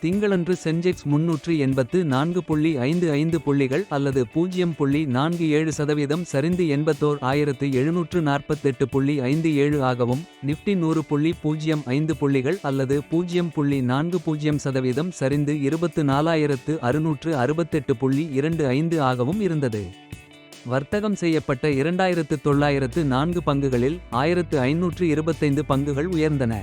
திங்களன்று சென்செக்ஸ் 384.55 புள்ளிகள் அல்லது 0.47% சரிந்து 81,748.57 ஆகவும், நிஃப்டி 100.05 புள்ளிகள் அல்லது 0.40% சரிந்து 24,668.25 ஆகவும் இருந்தது. வர்த்தகம் செய்யப்பட்ட 2904 பங்குகளில் 1525 பங்குகள் உயர்ந்தன.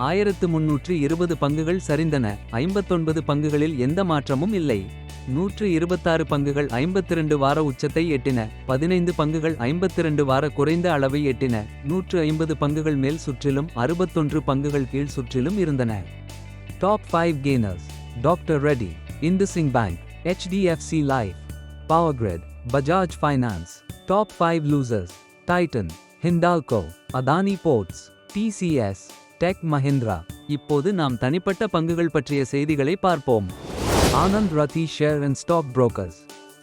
1320 பங்குகள் சரிந்தன. 59 பங்குகளில் எந்த மாற்றமும் இல்லை. 126 பங்குகள் 52 வார உச்சத்தை எட்டின. 15 பங்குகள் 52 வார குறைந்த அளவை எட்டின. 150 பங்குகள் மேல் சுற்றிலும் 61 பங்குகள் கீழ் சுற்றிலும் இருந்தன. Top 5 gainers: doctor Reddy, IndusInd bank, HDFC life, Powergrid, Bajaj finance. Top 5 losers: Titan, Hindalco, Adani ports, TCS, tech Mahindra. இப்போது நாம் தனிப்பட்ட பங்குகள் பற்றிய செய்திகளை பார்ப்போம். Anand Rathi share and stock brokers.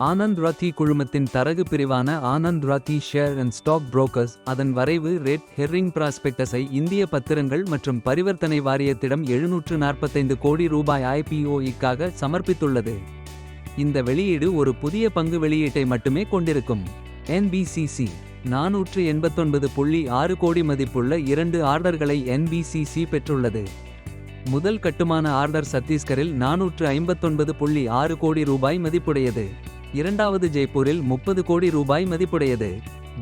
Anand Rathi குழுமத்தின் தரகு பிரிவான Anand Rathi share and stock brokers அதன் வரைவு ரெட் ஹெர்ரிங் பிராஸ்பெக்டஸை இந்திய பத்திரங்கள் மற்றும் பரிவர்த்தனை வாரியத்திடம் 745 கோடி ரூபாய் IPO-க்காக சமர்ப்பித்துள்ளது. இந்த வெளியீடு ஒரு புதிய பங்கு வெளியீட்டை மட்டுமே கொண்டிருக்கும். NBCC 489.6 கோடி மதிப்புள்ள 2 ஆர்டர்களை NBCC பெற்றுள்ளது. முதல் கட்டுமான ஆர்டர் சத்தீஸ்கரில் 459.6 கோடி ரூபாய் மதிப்புடையது. இரண்டாவது ஜெய்ப்பூரில் 30 கோடி ரூபாய் மதிப்புடையது.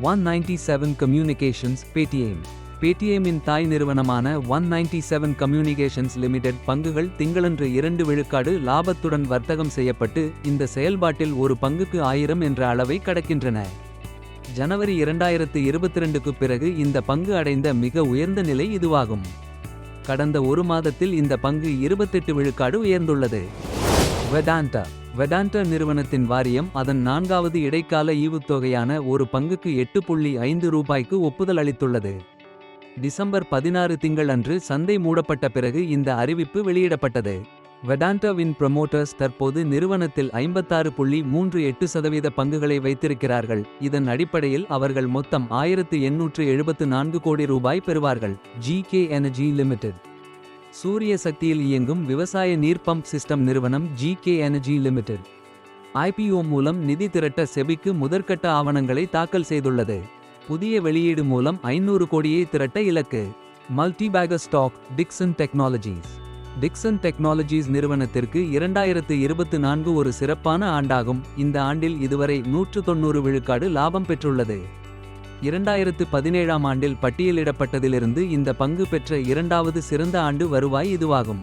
197 கம்யூனிகேஷன்ஸ் பேடிஎம்மின் தாய் நிறுவனமான 197 கம்யூனிகேஷன்ஸ் லிமிடெட் பங்குகள் திங்களன்று 2 விழுக்காடு லாபத்துடன் வர்த்தகம் செய்யப்பட்டு இந்த செயல்பாட்டில் ஒரு பங்குக்கு 1000 என்ற அளவை கடக்கின்றன. ஜனவரி 2022க்கு பிறகு இந்த பங்கு அடைந்த மிக உயர்ந்த நிலை இதுவாகும். கடந்த ஒரு மாதத்தில் இந்த பங்கு 28 விழுக்காடு உயர்ந்துள்ளது. வெடாண்டா நிறுவனத்தின் வாரியம் அதன் 4வது இடைக்கால ஈவுத்தொகையான ஒரு பங்குக்கு 8.5 ரூபாய்க்கு ஒப்புதல் அளித்துள்ளது. டிசம்பர் 16 திங்கள் அன்று சந்தை மூடப்பட்ட பிறகு இந்த அறிவிப்பு வெளியிடப்பட்டது. வெடாண்டாவின் ப்ரமோட்டர்ஸ் தற்போது நிறுவனத்தில் 56.38% பங்குகளை வைத்திருக்கிறார்கள். இதன் அடிப்படையில் அவர்கள் மொத்தம் 1874 கோடி ரூபாய் பெறுவார்கள். GK energy limited. சூரிய சக்தியில் இயங்கும் விவசாய நீர் பம்ப் சிஸ்டம் நிறுவனம் GK எனர்ஜி லிமிடெட் IPO மூலம் நிதி திரட்ட செபிக்கு முதற்கட்ட ஆவணங்களை தாக்கல் செய்துள்ளது. புதிய வெளியீடு மூலம் 500 கோடியை திரட்ட இலக்கு. மல்டிபேகர் ஸ்டாக் டிக்சன் டெக்னாலஜிஸ் நிறுவனத்திற்கு 2024 ஒரு சிறப்பான ஆண்டாகும். இந்த ஆண்டில் இதுவரை 190 விழுக்காடு லாபம் பெற்றுள்ளது. 2017ஆம் ஆண்டில் பட்டியலிடப்பட்டதிலிருந்து இந்த பங்கு பெற்ற இரண்டாவது சிறந்த ஆண்டு வருவாய் இதுவாகும்.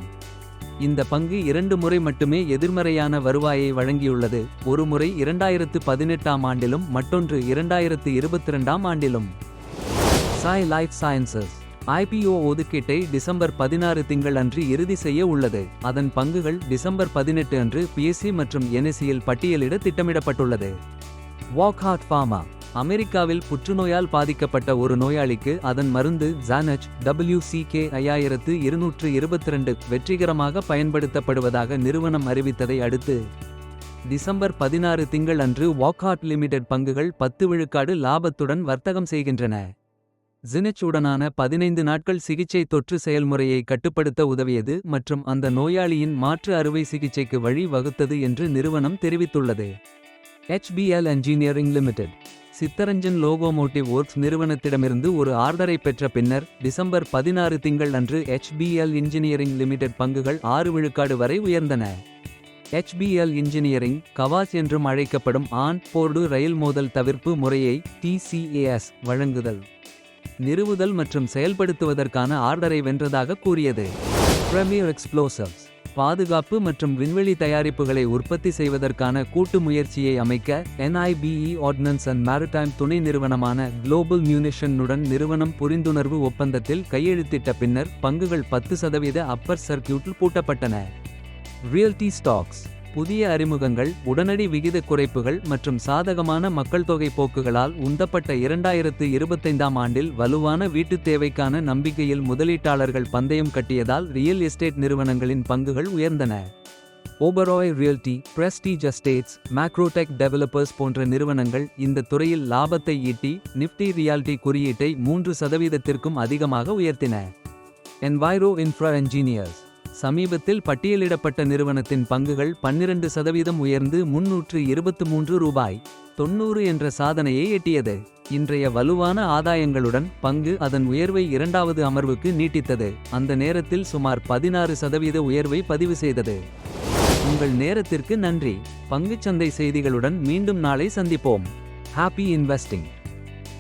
இந்த பங்கு 2 முறை மட்டுமே எதிர்மறையான வருவாயை வழங்கியுள்ளது. ஒரு முறை 2018ஆம் ஆண்டிலும் மற்றொன்று 2022ஆம் ஆண்டிலும். சாய் லைஃப் சயின்சஸ் IPO ஒதுக்கீட்டை டிசம்பர் 16 திங்கள் அன்று இறுதி செய்ய உள்ளது. அதன் பங்குகள் டிசம்பர் 18 அன்று PSE மற்றும் NSEயில் பட்டியலிட திட்டமிடப்பட்டுள்ளது. வாக்ஹார்ட் ஃபார்மா அமெரிக்காவில் புற்றுநோயால் பாதிக்கப்பட்ட ஒரு நோயாளிக்கு அதன் மருந்து ஜானச் WCK5222 வெற்றிகரமாக பயன்படுத்தப்படுவதாக நிறுவனம் அறிவித்ததை அடுத்து டிசம்பர் 16 திங்கள் அன்று வாக்ஹார்ட் லிமிடெட் பங்குகள் 10 விழுக்காடு லாபத்துடன் வர்த்தகம் செய்கின்றன. ஜினெச் உடனான 15 நாட்கள் சிகிச்சை தொற்று செயல்முறையை கட்டுப்படுத்த உதவியது மற்றும் அந்த நோயாளியின் மாற்று அறுவை சிகிச்சைக்கு வழி வகுத்தது என்று நிறுவனம் தெரிவித்துள்ளது. HBL engineering limited Chittaranjan locomotive works நிறுவனத்திடமிருந்து ஒரு ஆர்டரை பெற்ற பின்னர் டிசம்பர் 16 திங்கள் அன்று HBL இன்ஜினியரிங் லிமிடெட் பங்குகள் 6 விழுக்காடு வரை உயர்ந்தன. HBL இன்ஜினியரிங் கவாஸ் என்றும் அழைக்கப்படும் ஆன் போர்டு ரயில் மோதல் தவிர்ப்பு முறையை TCAS வழங்குதல், நிறுவுதல் மற்றும் செயல்படுத்துவதற்கான ஆர்டரை வென்றதாக கூறியது. பிரமியர் எக்ஸ்ப்ளோசிவ்ஸ் பாதுகாப்பு மற்றும் விண்வெளி தயாரிப்புகளை உற்பத்தி செய்வதற்கான கூட்டு முயற்சியை அமைக்க NIBE ஆர்டினன்ஸ் அண்ட் மேரிடைம் துணை நிறுவனமான குளோபல் மியூனிஷனுடன் நிறுவனம் புரிந்துணர்வு ஒப்பந்தத்தில் கையெழுத்திட்ட பின்னர் பங்குகள் 10% அப்பர் சர்க்கியூட்டில் பூட்டப்பட்டன. ரியல்டி ஸ்டாக்ஸ் புதிய அறிமுகங்கள், உடனடி விகித குறைப்புகள் மற்றும் சாதகமான மக்கள் தொகை போக்குகளால் உந்தப்பட்ட 2025ஆம் ஆண்டில் வலுவான வீட்டுத் தேவைக்கான நம்பிக்கையில் முதலீட்டாளர்கள் பந்தயம் கட்டியதால் ரியல் எஸ்டேட் நிறுவனங்களின் பங்குகள் உயர்ந்தன. Oberoi realty, Prestige estates, Macrotech developers போன்ற நிறுவனங்கள் இந்த துறையில் லாபத்தை ஈட்டி நிஃப்டி ரியால்டி குறியீட்டை 3%த்திற்கும் அதிகமாக உயர்த்தின. என்வைரோ இன்ஃப்ரா என்ஜினியர்ஸ் சமீபத்தில் பட்டியலிடப்பட்ட நிறுவனத்தின் பங்குகள் 12% உயர்ந்து ரூபாய் 393.90 என்ற சாதனையை எட்டியது. இன்றைய வலுவான ஆதாயங்களுடன் பங்கு அதன் உயர்வை இரண்டாவது அமர்வுக்கு நீட்டித்தது. அந்த நேரத்தில் சுமார் 16% உயர்வை பதிவு செய்தது. உங்கள் நேரத்திற்கு நன்றி. பங்குச்சந்தை செய்திகளுடன் மீண்டும் நாளை சந்திப்போம். Happy investing.